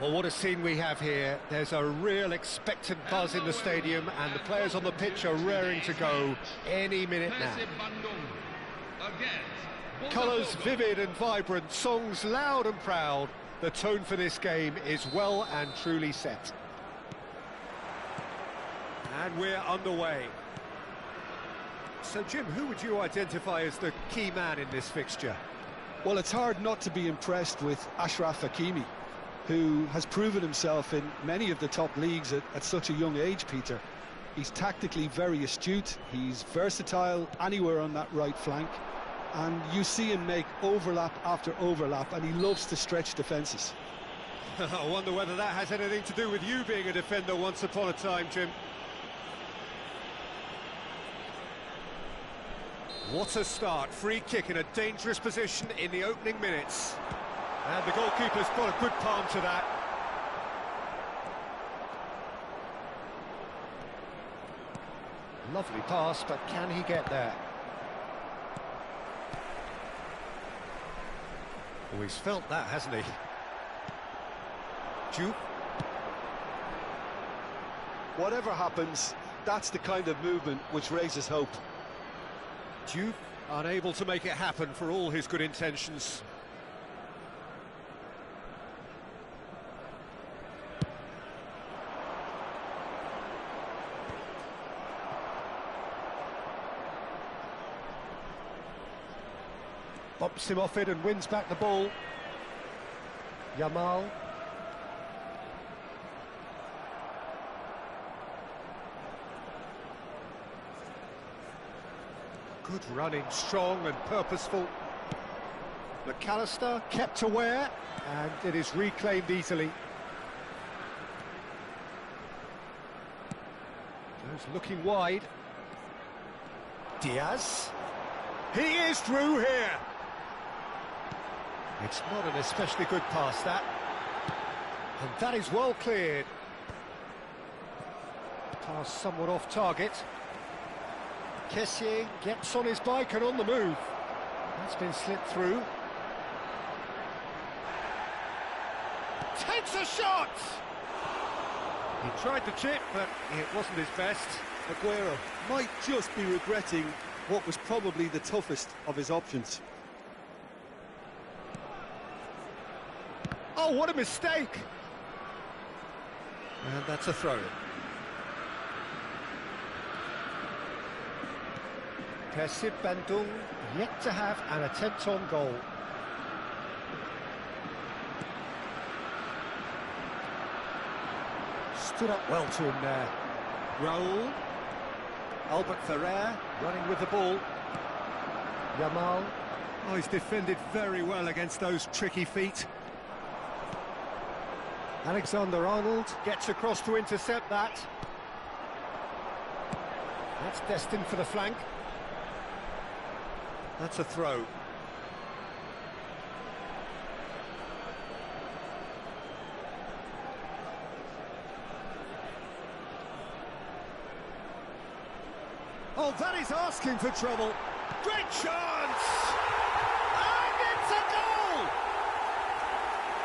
Well, what a scene we have here. There's a real expectant buzz in the stadium, and the players on the pitch are raring to go any minute now. Colours vivid and vibrant, songs loud and proud. The tone for this game is well and truly set. And we're underway. So, Jim, who would you identify as the key man in this fixture? Well, it's hard not to be impressed with Aerlangga, who has proven himself in many of the top leagues at such a young age, Peter. He's tactically very astute, he's versatile anywhere on that right flank, and you see him make overlap after overlap, and he loves to stretch defences. I wonder whether that has anything to do with you being a defender once upon a time, Jim. What a start, free kick in a dangerous position in the opening minutes. And the goalkeeper's got a good palm to that. Lovely pass, but can he get there? Oh, he's felt that, hasn't he? Jupe. Whatever happens, that's the kind of movement which raises hope. Jupe, unable to make it happen for all his good intentions. Bumps him off it and wins back the ball. Yamal. Good running, strong and purposeful. McAllister kept aware, and it is reclaimed easily. Goes looking wide. Diaz. He is through here. It's not an especially good pass, that. And that is well cleared. Pass somewhat off target. Kessié gets on his bike and on the move. That's been slipped through. Takes a shot! He tried to chip, but it wasn't his best. Aguero might just be regretting what was probably the toughest of his options. Oh, what a mistake! And that's a throw. Persib Bandung yet to have an attempt on goal. Stood up well to him there. Raul. Albert Ferrer running with the ball. Yamal. Oh, he's defended very well against those tricky feet. Alexander-Arnold gets across to intercept that. That's destined for the flank. That's a throw. Oh, that is asking for trouble. Great chance! And it's a goal!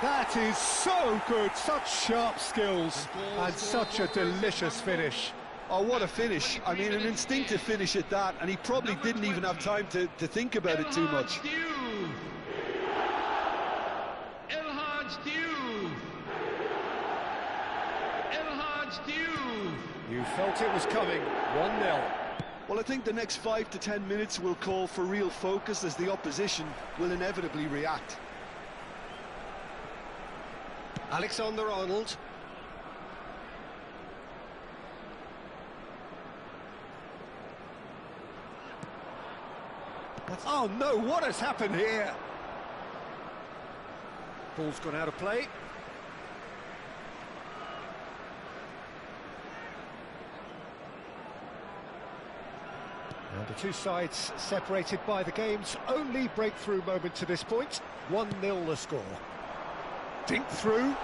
That is so good, such sharp skills, and such a delicious finish. Oh, what a finish. I mean, an instinctive finish at that, and he probably didn't even have time to think about it too much. You felt it was coming, 1-0. Well, I think the next 5 to 10 minutes will call for real focus, as the opposition will inevitably react. Alexander-Arnold. Oh no, what has happened here? Ball's gone out of play. And the two sides separated by the game's only breakthrough moment to this point. 1-0 the score. Dink through.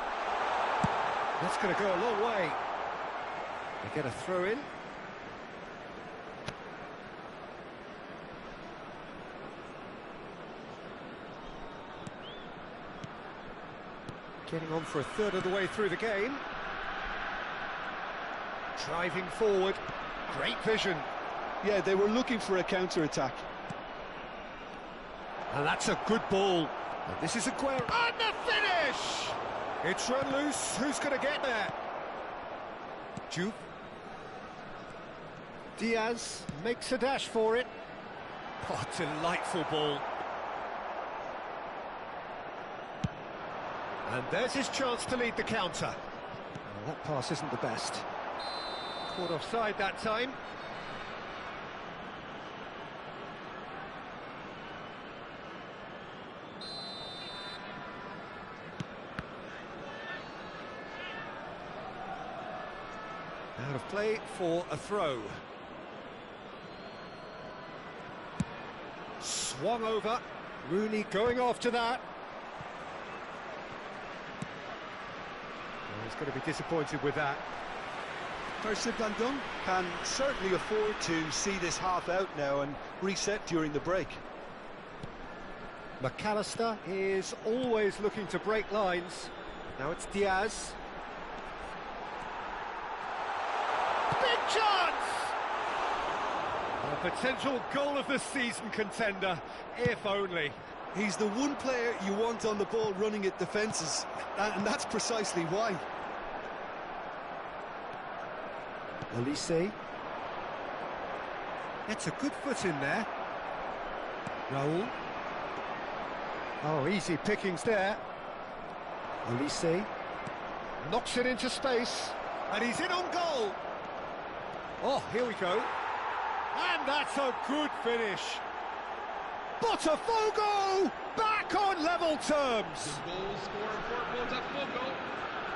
That's going to go a long way. They get a throw in. Getting on for a third of the way through the game. Driving forward. Great vision. Yeah, they were looking for a counter-attack. And that's a good ball. And this is Aguero. And the finish! It's run loose. Who's going to get there? Juve. Diaz makes a dash for it. Oh, delightful ball. And there's his chance to lead the counter. Oh, that pass isn't the best. Caught offside that time. Out of play for a throw. Swung over. Rooney going after that. Well, he's going to be disappointed with that. First Van Dunk can certainly afford to see this half out now and reset during the break. McAllister is always looking to break lines. Now it's Diaz. Big chance! A potential goal of the season contender, if only. He's the one player you want on the ball running at defences, and that's precisely why. Olise. It's a good foot in there. Raul. Oh, easy pickings there. Olise. Knocks it into space. And he's in on goal. Oh, here we go. And that's a good finish. Botafogo back on level terms. The goal scored for Botafogo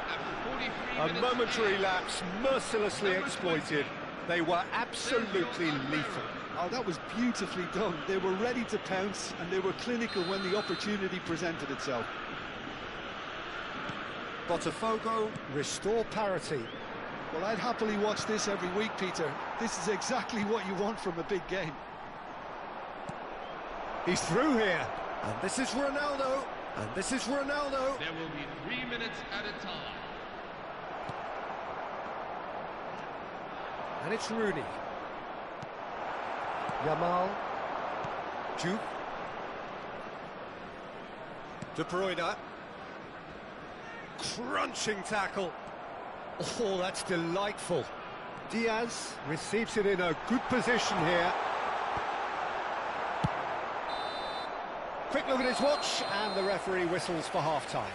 after 43 A minutes. momentary lapse mercilessly exploited. They were absolutely lethal. Oh, that was beautifully done. They were ready to pounce and they were clinical when the opportunity presented itself. Botafogo restore parity. Well, I'd happily watch this every week, Peter. This is exactly what you want from a big game. He's through here. And this is Ronaldo. And this is Ronaldo. There will be 3 minutes at a time. And it's Rooney. Yamal. Juve. De Bruyne. Crunching tackle. Oh, that's delightful. Diaz receives it in a good position here. Quick look at his watch, and the referee whistles for half-time.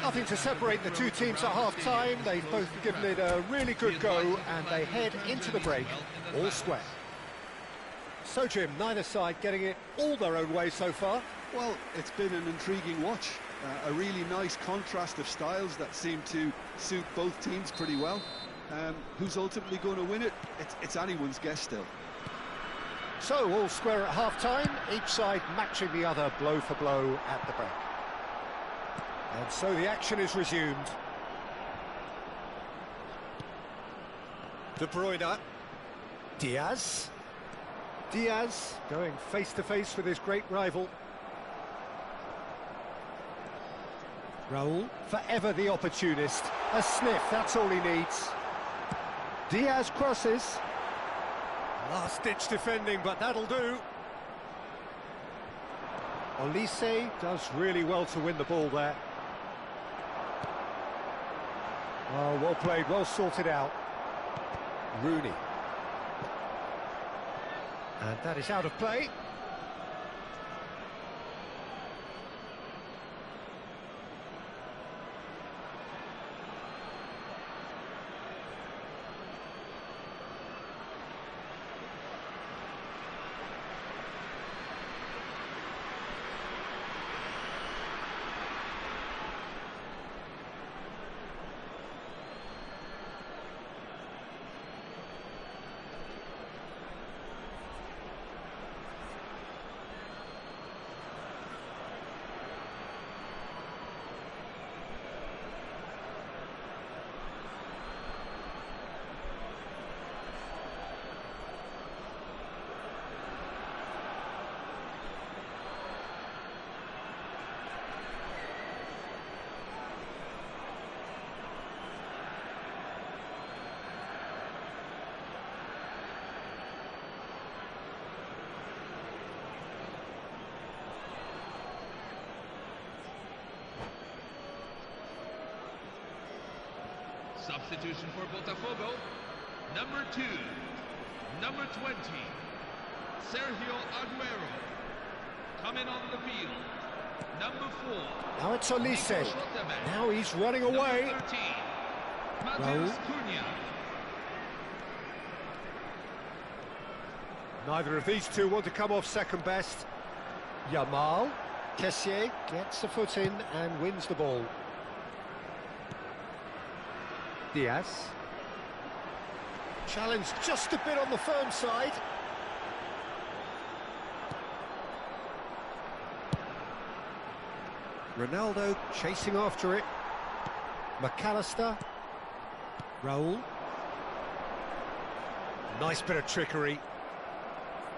Nothing to separate the two teams at half-time. They've both given it a really good go, and they head into the break all square. So, Jim, neither side getting it all their own way so far. Well, it's been an intriguing watch. A really nice contrast of styles that seem to suit both teams pretty well. Who's ultimately going to win it? It's anyone's guess still. So, all square at half-time, each side matching the other blow for blow at the break. And so the action is resumed. De Bruyne. Diaz. Diaz going face-to-face with his great rival. Raul, forever the opportunist. A sniff, that's all he needs. Diaz crosses. Last-ditch defending, but that'll do. Olise does really well to win the ball there. Oh, well played, well sorted out. Rooney. And that is out of play. Substitution for Botafogo. Number 2, number 20, Sergio Aguero. Coming on the field, number 4. Now it's Olise. Now he's running away. Number 13, Mateus Cunha. Neither of these two want to come off second best. Yamal. Kessié gets the foot in and wins the ball. Diaz. Challenge just a bit on the firm side. Ronaldo chasing after it. McAllister. Raul. Nice bit of trickery.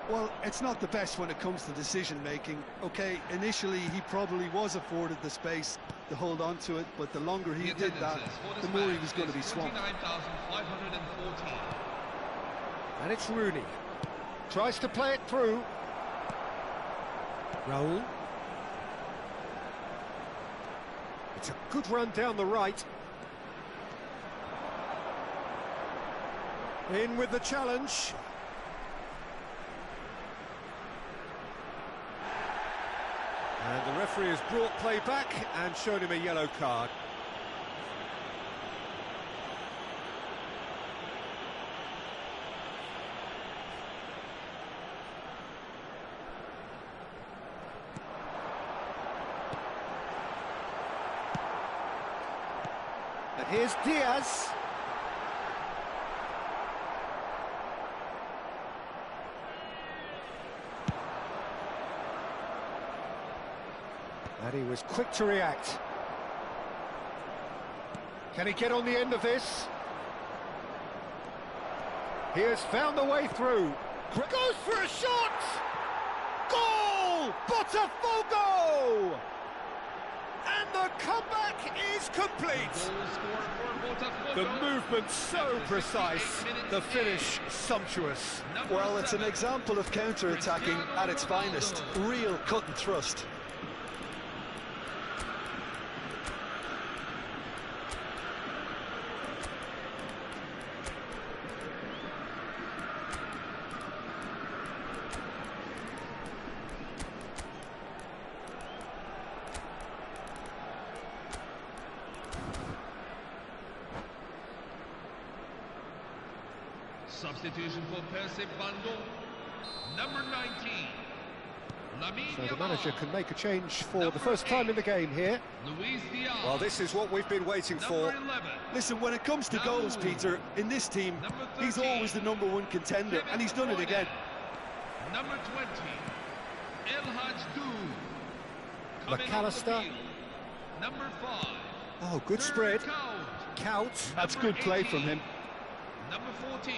Well, it's not the best when it comes to decision-making. OK, initially he probably was afforded the space to hold on to it, but the longer he did that, the more he was going to be swamped. 29,514. And it's Rooney. Tries to play it through. Raul. It's a good run down the right. In with the challenge. And the referee has brought play back and shown him a yellow card. And here's Diaz. And he was quick to react. Can he get on the end of this? He has found the way through. Goes for a shot! Goal! Botafogo! And the comeback is complete. The movement so precise, the finish sumptuous. Well, it's an example of counter-attacking at its finest. Real cut and thrust. Substitution for Persib Bandung, number 19. So the manager can make a change for the first time in the game here. Luis Diaz. Well, this is what we've been waiting for. Number 11. Listen, when it comes to goals, Peter, in this team, he's always the #1 contender, and he's done it again. Number 20, El Hadjoud. McAllister. Number 5. Oh, good spread. Count. Kout. That's good play from him. Number 14,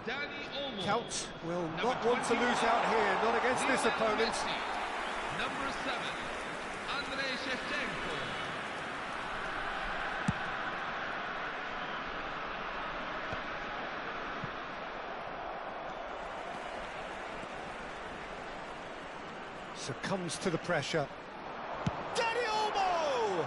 Danny Olmo. Kout will not want to lose out here, not against this opponent. Number 7, Andrei Shevchenko. Succumbs to the pressure. Danny Olmo!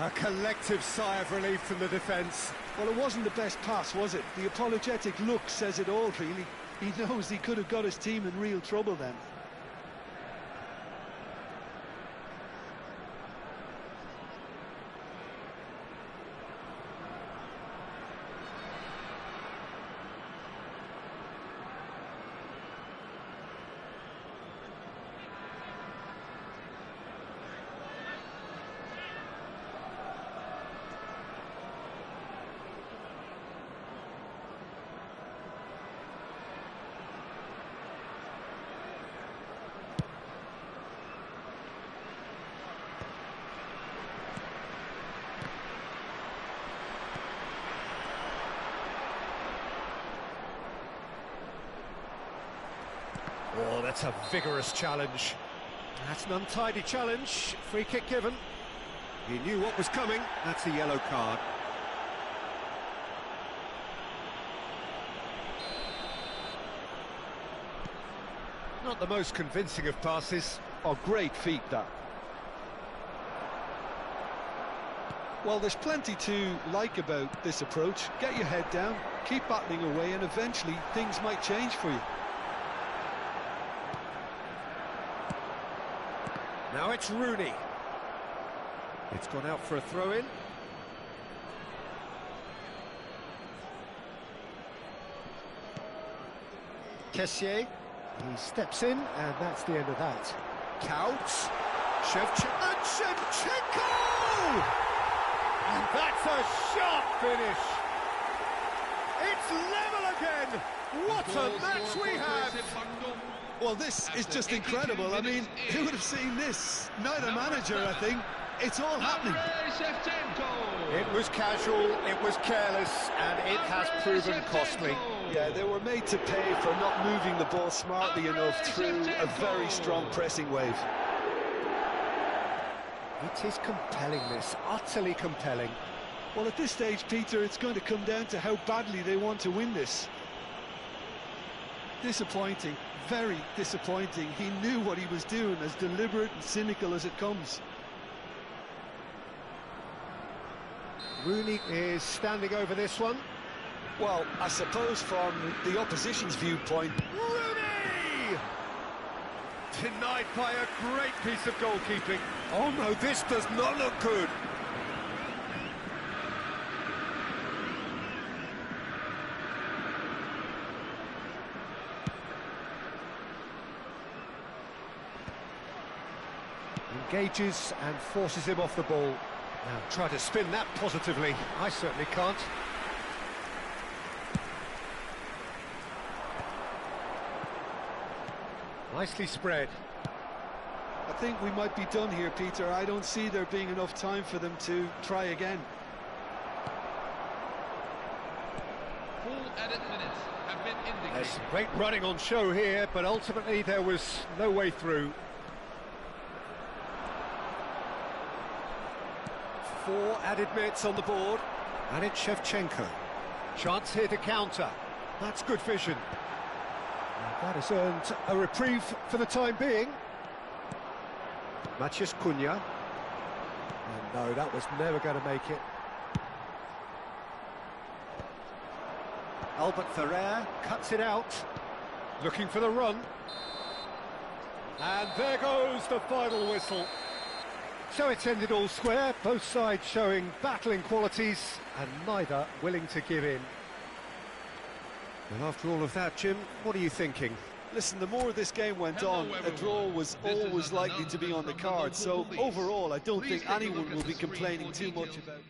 A collective sigh of relief from the defence. Well, it wasn't the best pass, was it? The apologetic look says it all, really. He knows he could have got his team in real trouble then. Oh, that's a vigorous challenge. That's an untidy challenge. Free kick given. He knew what was coming. That's a yellow card. Not the most convincing of passes. Oh, great feat, that. Well, there's plenty to like about this approach. Get your head down, keep battling away, and eventually things might change for you. Now it's Rooney. It's gone out for a throw-in. Kessié, he steps in, and that's the end of that. Counts. Shevchenko! And that's a sharp finish. It's level again. What a match we have. Well, this is just incredible. I mean, who would have seen this? Neither manager, I think. It's all happening. It was casual, it was careless, and it has proven costly. Yeah, they were made to pay for not moving the ball smartly enough through a very strong pressing wave. It is compelling, this, utterly compelling. Well, at this stage, Peter, it's going to come down to how badly they want to win this. Disappointing, very disappointing. He knew what he was doing, as deliberate and cynical as it comes. Rooney is standing over this one. Well, I suppose from the opposition's viewpoint... Rooney! Denied by a great piece of goalkeeping. Oh no, this does not look good. Engages and forces him off the ball. Now try to spin that positively. I certainly can't. Nicely spread. I think we might be done here, Peter. I don't see there being enough time for them to try again. Full added minutes have been indicated. There's some great running on show here, but ultimately there was no way through. 4 added minutes on the board, and it's Shevchenko. Chance here to counter. That's good vision. And that has earned a reprieve for the time being. Matías Cunha. And no, that was never going to make it. Albert Ferrer cuts it out, looking for the run. And there goes the final whistle. So it's ended all square, both sides showing battling qualities and neither willing to give in. Well, after all of that, Jim, what are you thinking? Listen, the more this game went on, a draw was always likely to be on the card. So overall, I don't think anyone will be complaining too much about it.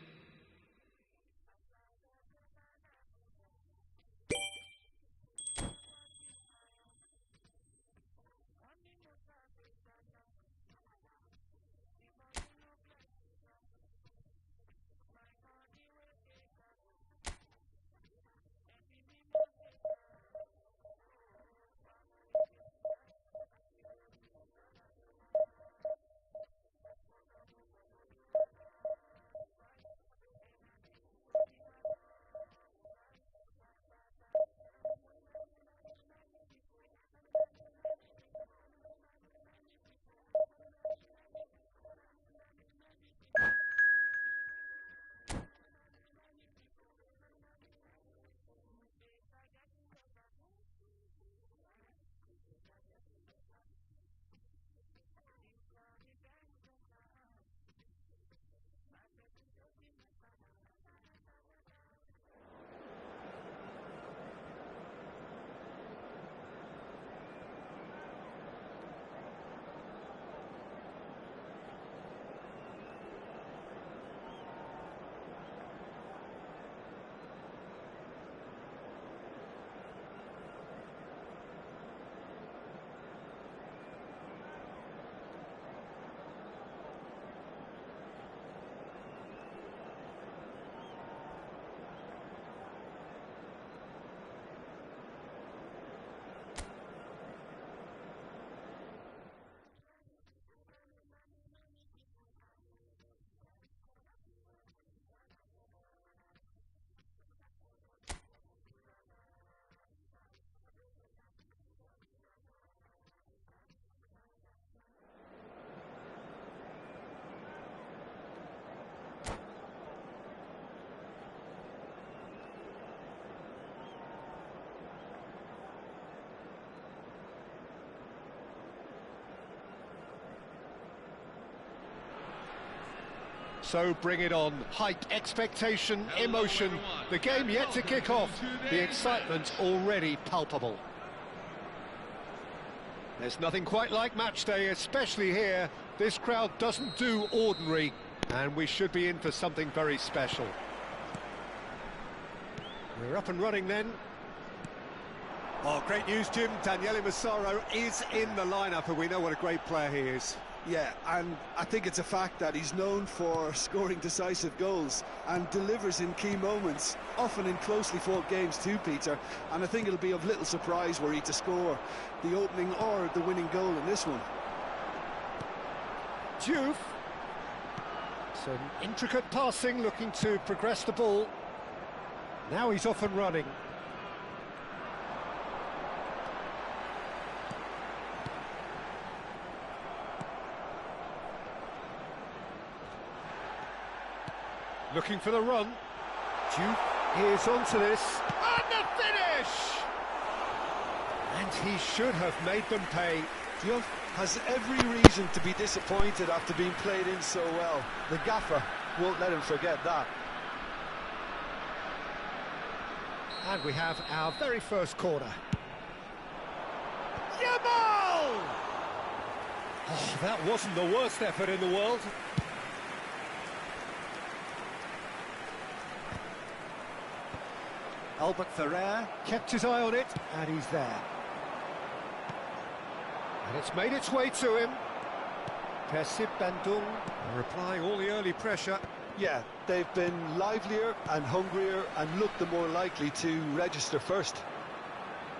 So bring it on. Hype, expectation, emotion. The game yet to kick off. The excitement already palpable. There's nothing quite like match day, especially here. This crowd doesn't do ordinary, and we should be in for something very special. We're up and running then. Oh, great news, Jim. Daniele Massaro is in the lineup, and we know what a great player he is. Yeah, and I think it's a fact that he's known for scoring decisive goals and delivers in key moments, often in closely fought games too, Peter. And I think it'll be of little surprise were he to score the opening or the winning goal in this one. Diouf. Some intricate passing, looking to progress the ball. Now he's off and running. Looking for the run. Diouf is onto this. And the finish! And he should have made them pay. Diouf has every reason to be disappointed after being played in so well. The gaffer won't let him forget that. And we have our very first corner. Yamal! Oh, that wasn't the worst effort in the world. Albert Ferrer kept his eye on it, and he's there. And it's made its way to him. Persib Bandung replying all the early pressure. Yeah, they've been livelier and hungrier and looked the more likely to register first.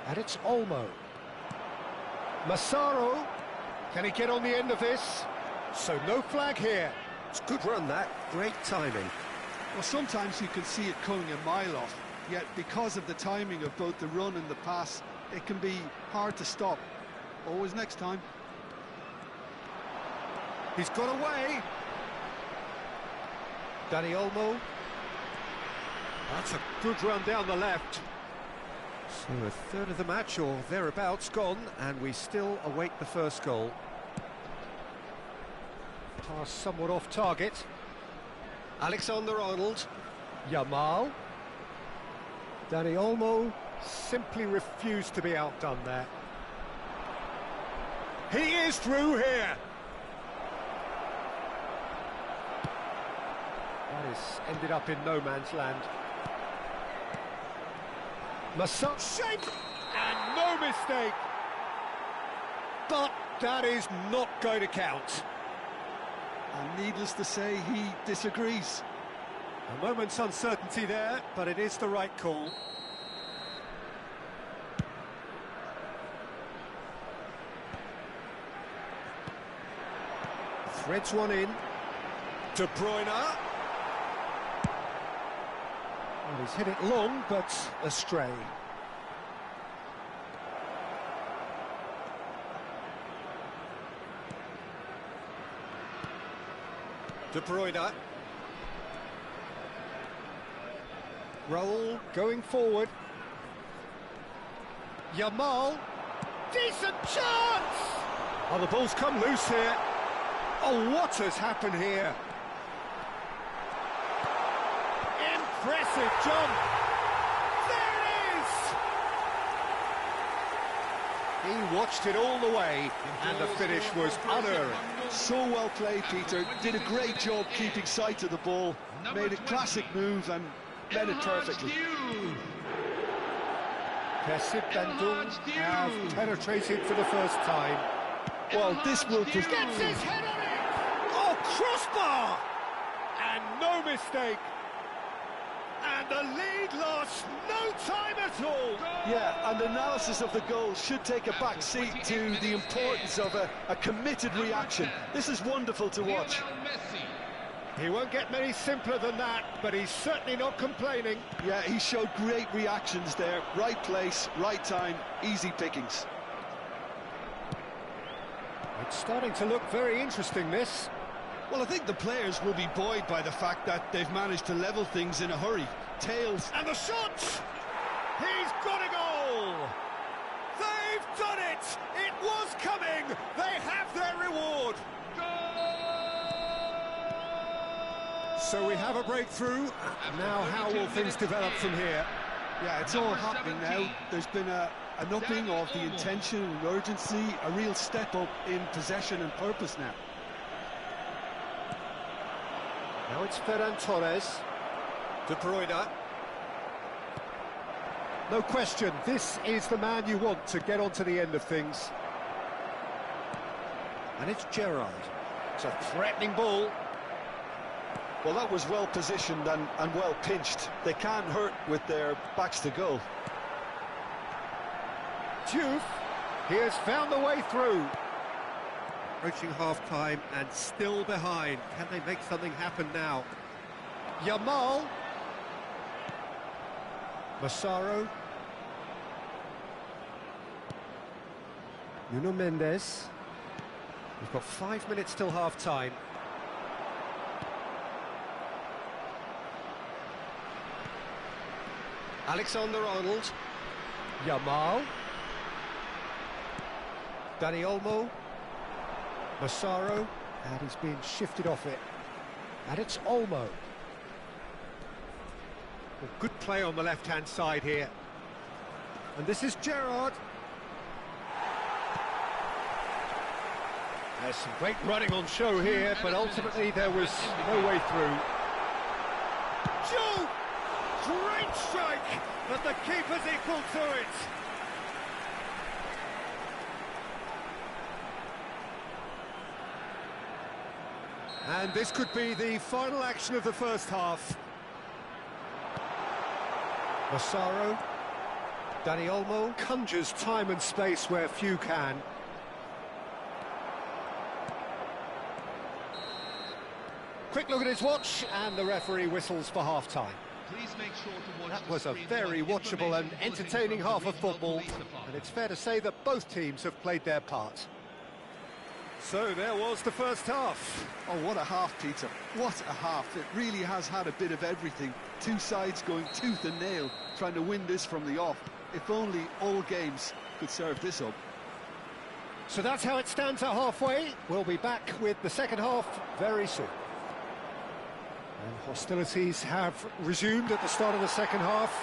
And it's Olmo. Massaro, can he get on the end of this? So no flag here. It's a good run, that. Great timing. Well, sometimes you can see it coming a mile off, yet because of the timing of both the run and the pass, it can be hard to stop. Always next time. He's got away. Dani Olmo. That's a good run down the left. So a third of the match or thereabouts gone, and we still await the first goal. Pass somewhat off target. Alexander-Arnold. Yamal. Dani Olmo simply refused to be outdone there. He is through here. That has ended up in no man's land. Massaro, shape, and no mistake. But that is not going to count. And needless to say, he disagrees. A moment's uncertainty there, but it is the right call. Threads one in. De Bruyne. Well, he's hit it long, but astray. De Bruyne. Raul going forward. Yamal. Decent chance! Oh, the ball's come loose here. Oh, what has happened here? Impressive jump. There it is! He watched it all the way, and the finish was unerring. So well played, Peter. Did a great job keeping sight of the ball. Made a classic move and met it perfectly. Persib Bandung have penetrated for the first time. Well, this will Gets his head on it! Oh, crossbar! And no mistake. And the lead lost no time at all. Yeah, and analysis of the goal should take a back seat to the importance of a committed reaction. This is wonderful to watch. He won't get many simpler than that, but he's certainly not complaining. Yeah, he showed great reactions there. Right place, right time, easy pickings. It's starting to look very interesting, this. Well, I think the players will be buoyed by the fact that they've managed to level things in a hurry. Tails. And the shot! He's got a goal! They've done it! It was coming! They have their reward! So we have a breakthrough. Now how will things develop from here? Yeah, it's all happening now. There's been an upping of the intention and urgency, a real step up in possession and purpose now. Now it's Ferran Torres. De Bruyne. No question, this is the man you want to get onto the end of things. And it's Gerrard. It's a threatening ball. Well, that was well positioned and well pinched. They can't hurt with their backs to goal. Diouf, he has found the way through. Approaching half-time and still behind. Can they make something happen now? Yamal. Massaro. Nuno Mendes. We've got 5 minutes till half-time. Alexander-Arnold. Yamal. Dani Olmo. Massaro. And he's being shifted off it. And it's Olmo. Well, good play on the left-hand side here. And this is Gerrard. There's some great running on show here, but ultimately there was no way through. Joe! Great strike! But the keeper's equal to it. And this could be the final action of the first half. Massaro. Dani Olmo conjures time and space where few can. Quick look at his watch, and the referee whistles for half-time. Please make sure to watch That was a very watchable and entertaining half of football, and it's fair to say that both teams have played their part. So there was the first half. Oh, what a half, Peter. What a half. It really has had a bit of everything. Two sides going tooth and nail, trying to win this from the off. If only all games could serve this up. So that's how it stands at halfway. We'll be back with the second half very soon. And hostilities have resumed at the start of the second half.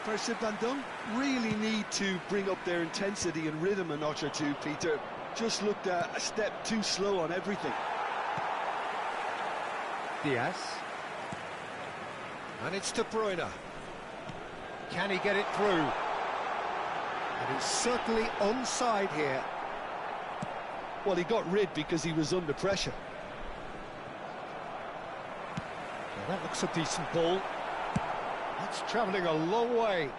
Percy Bandung really need to bring up their intensity and rhythm a notch or two, Peter. Just looked a step too slow on everything. Diaz. And it's De Bruyne. Can he get it through? And he's certainly onside here. Well, he got rid because he was under pressure. Now that looks a decent ball. That's travelling a long way.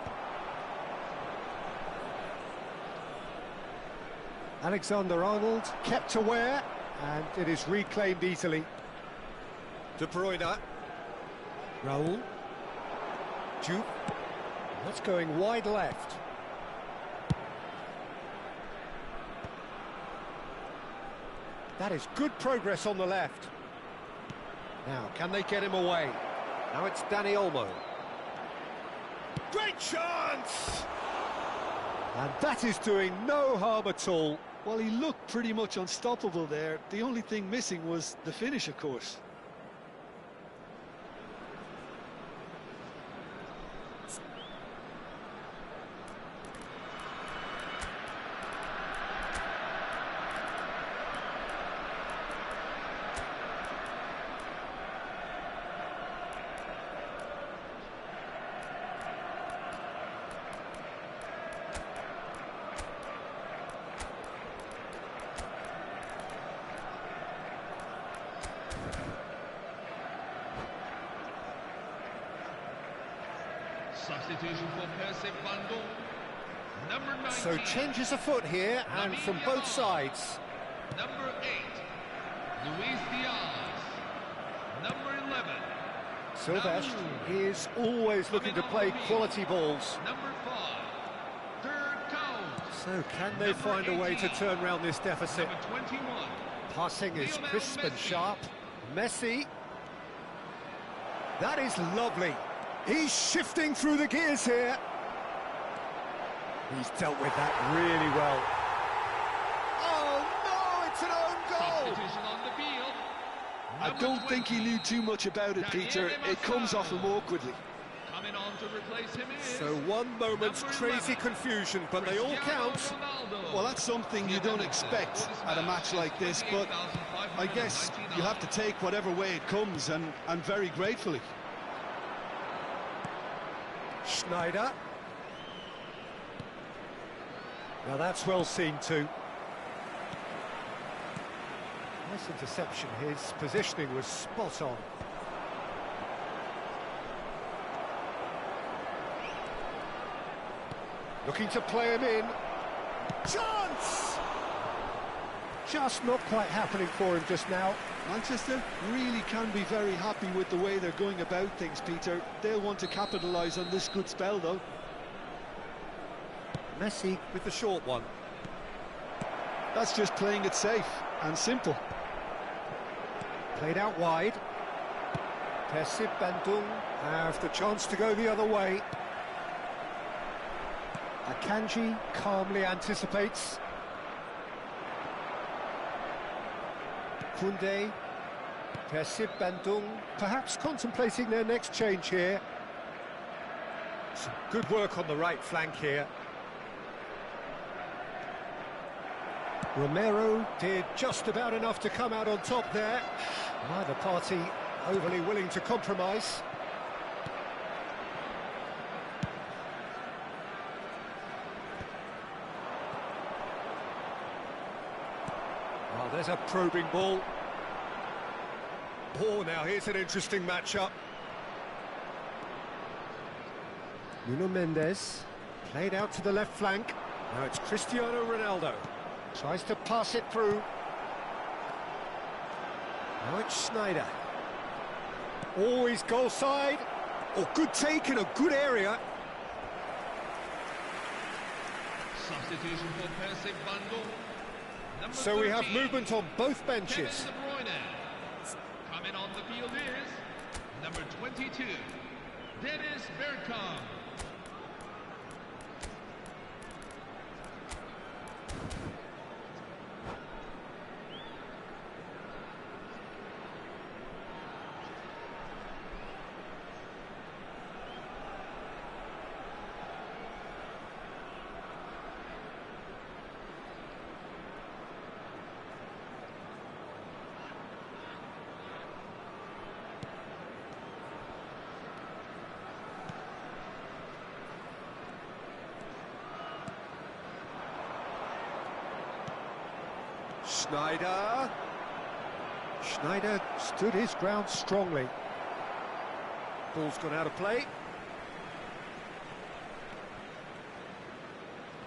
Alexander-Arnold kept aware, and it is reclaimed easily. De Bruyne. Raul. Diouf. That's going wide left. That is good progress on the left. Now, can they get him away? Now it's Dani Olmo. Great chance! And that is doing no harm at all. Well, he looked pretty much unstoppable there. The only thing missing was the finish, of course. Substitution for Percy Bandung. Number 19. So changes afoot here, and from both sides. Number 8, Luis Diaz. Number 11. Sylvestre is always looking to play quality balls. Number 5, Durkau. So can they find a way to turn around this deficit? Number 21. Passing is Lionel crisp and Messi. sharp. Messi. That is lovely. He's shifting through the gears here. He's dealt with that really well. Oh no, it's an own goal! Substitution on the field. I don't think he knew too much about it, Peter. It comes off him awkwardly. Coming on to replace him is So one moment's number crazy 11, confusion, but they all count. Ronaldo. Well, that's something you don't expect at a match like this, but I guess you have to take whatever way it comes, and very gratefully. Schneider. Now that's well seen too. Nice interception. His positioning was spot on. Looking to play him in. Chance! Just not quite happening for him just now. Manchester really can be very happy with the way they're going about things, Peter. They'll want to capitalise on this good spell, though. Messi With the short one. That's just playing it safe and simple. played out wide. Persib Bandung have the chance to go the other way. Akanji calmly anticipates. Koundé, Persib Bandung, perhaps contemplating their next change here. Some good work on the right flank here. Romero did just about enough to come out on top there. Neither party overly willing to compromise. Oh, there's a probing ball. Oh, now here's an interesting matchup. Nuno Mendes played out to the left flank. Now it's Cristiano Ronaldo. Tries to pass it through. Now it's Schneider. Always goal side. Oh, good take in a good area. Substitution for Persib Bandung. Number So we have 13, movement on both benches. Kevin De Bruyne. Coming on the field is number 22, Dennis Bergkamp. Schneider. Schneider stood his ground strongly. Ball's gone out of play.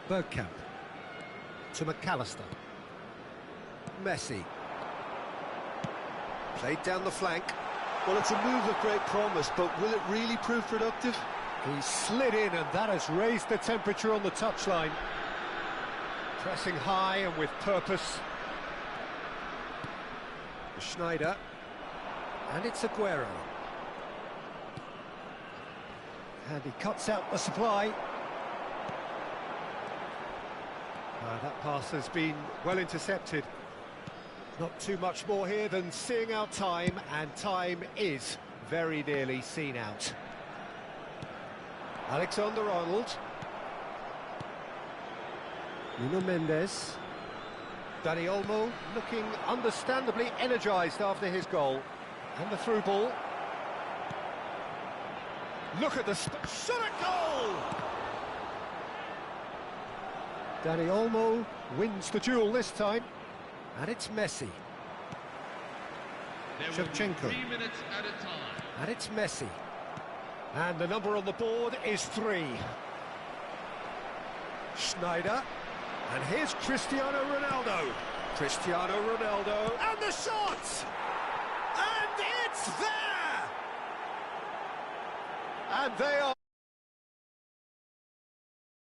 Bergkamp to McAllister. Messi. Played down the flank. Well, it's a move of great promise, but will it really prove productive? He slid in, and that has raised the temperature on the touchline. Pressing high and with purpose. Schneider. And it's Aguero. And he cuts out the supply. That pass has been well intercepted. Not too much more here than seeing out time, and time is very nearly seen out. Alexander-Arnold. Nuno Mendes. Dani Olmo looking understandably energised after his goal. And the through ball. Look at the shot at goal! Dani Olmo wins the duel this time. And it's Messi. There will be Shevchenko. 3 minutes at a time. And it's Messi. And the number on the board is 3. Schneider. And here's Cristiano Ronaldo. Cristiano Ronaldo. And the shot! And it's there! And they are...